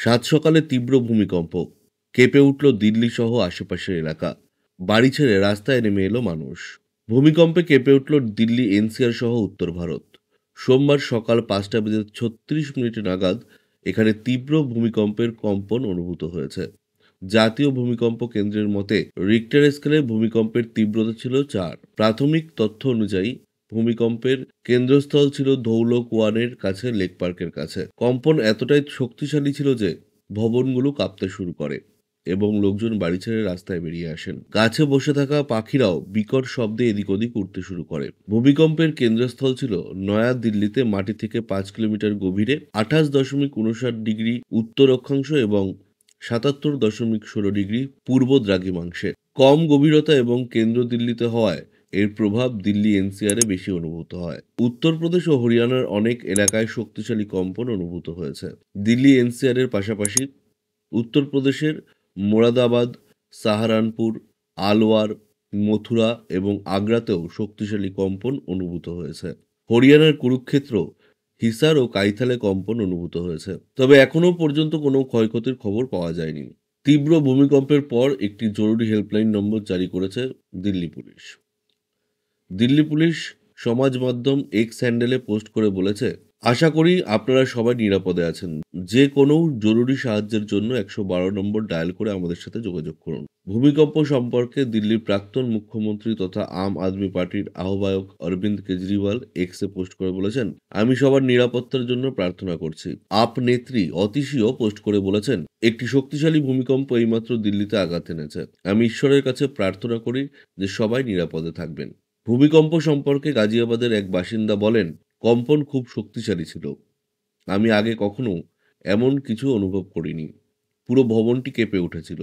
সাত সকালে তীব্র ভূমিকম্প, কেঁপে উঠল দিল্লি সহ আশেপাশের এলাকা। বাড়ি ছেড়ে রাস্তায় নেমে এলো মানুষ। ভূমিকম্পে কেঁপে উঠল দিল্লি, এনসিআর সহ উত্তর ভারত। সোমবার সকাল 5:36 নাগাদ এখানে তীব্র ভূমিকম্পের কম্পন অনুভূত হয়েছে। জাতীয় ভূমিকম্প কেন্দ্রের মতে রিক্টার স্কেলে ভূমিকম্পের তীব্রতা ছিল 4। প্রাথমিক তথ্য অনুযায়ী ভূমিকম্পের কেন্দ্রস্থল ছিল ধৌলকুয়ানের কাছে, লেক পার্কের কাছে। কম্পন এতটাই শক্তিশালী ছিল যে ভবনগুলো কাঁপতে শুরু করে এবং লোকজন বাড়ি ছেড়ে রাস্তায় বেরিয়ে আসেন। গাছে বসে থাকা পাখিরাও বিকট শব্দে এদিক ওদিক উঠতে শুরু করে। ভূমিকম্পের কেন্দ্রস্থল ছিল নয়া দিল্লিতে, মাটি থেকে 5 কিলোমিটার গভীরে, 28.59 ডিগ্রি উত্তর অক্ষাংশ এবং 77.16 ডিগ্রি পূর্ব দ্রাঘিমাংশে। কম গভীরতা এবং কেন্দ্র দিল্লিতে হওয়ায় এর প্রভাব দিল্লি এনসিআরে বেশি অনুভূত হয়। উত্তরপ্রদেশ ও হরিয়ানার অনেক এলাকায় শক্তিশালী কম্পন অনুভূত হয়েছে। দিল্লি এনসিআর এর পাশাপাশি উত্তরপ্রদেশের মোরাদাবাদ, সাহারানপুর, আলওয়ার, মথুরা এবং আগ্রাতেও শক্তিশালী কম্পন অনুভূত হয়েছে। হরিয়ানার কুরুক্ষেত্র, হিসার ও কাইথালে কম্পন অনুভূত হয়েছে। তবে এখনও পর্যন্ত কোনো ক্ষয়ক্ষতির খবর পাওয়া যায়নি। তীব্র ভূমিকম্পের পর একটি জরুরি হেল্পলাইন নম্বর জারি করেছে দিল্লি পুলিশ। দিল্লি পুলিশ সমাজ মাধ্যম এক্স হ্যান্ডেলে পোস্ট করে বলেছে, আশা করি আপনারা সবাই নিরাপদে আছেন। যে কোনো জরুরি সাহায্যের জন্য 112 নম্বর ডায়াল করে আমাদের সাথে যোগাযোগ করুন। ভূমিকম্প সম্পর্কে দিল্লির প্রাক্তন মুখ্যমন্ত্রী তথা আম আদমি পার্টির আহ্বায়ক অরবিন্দ কেজরিওয়াল এক্সে পোস্ট করে বলেছেন, আমি সবার নিরাপত্তার জন্য প্রার্থনা করছি। আপ নেত্রী অতিশীও পোস্ট করে বলেছেন, একটি শক্তিশালী ভূমিকম্প এইমাত্র দিল্লিতে আঘাত এনেছে। আমি ঈশ্বরের কাছে প্রার্থনা করি যে সবাই নিরাপদে থাকবেন। ভূমিকম্প সম্পর্কে গাজিয়াবাদের এক বাসিন্দা বলেন, কম্পন খুব শক্তিশালী ছিল। আমি আগে কখনো এমন কিছু অনুভব করিনি। পুরো ভবনটি কেঁপে উঠেছিল।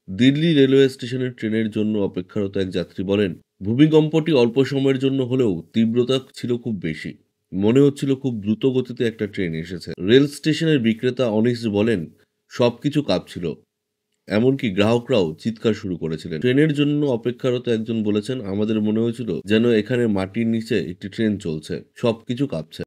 দিল্লি রেলওয়ে স্টেশনের ট্রেনের জন্য অপেক্ষারত এক যাত্রী বলেন, ভূমিকম্পটি অল্প সময়ের জন্য হলেও তীব্রতা ছিল খুব বেশি। মনে হচ্ছিল খুব দ্রুত গতিতে একটা ট্রেন এসেছে। রেল স্টেশনের বিক্রেতা অনিশ বলেন, সবকিছু কাঁপছিল। এমনকি গ্রাহকরাও চিৎকার শুরু করেছিলেন। ট্রেনের জন্য অপেক্ষারত একজন বলেছেন, আমাদের মনে হয়েছিল যেন এখানে মাটির নিচে একটি ট্রেন চলছে। সবকিছু কাঁপছে।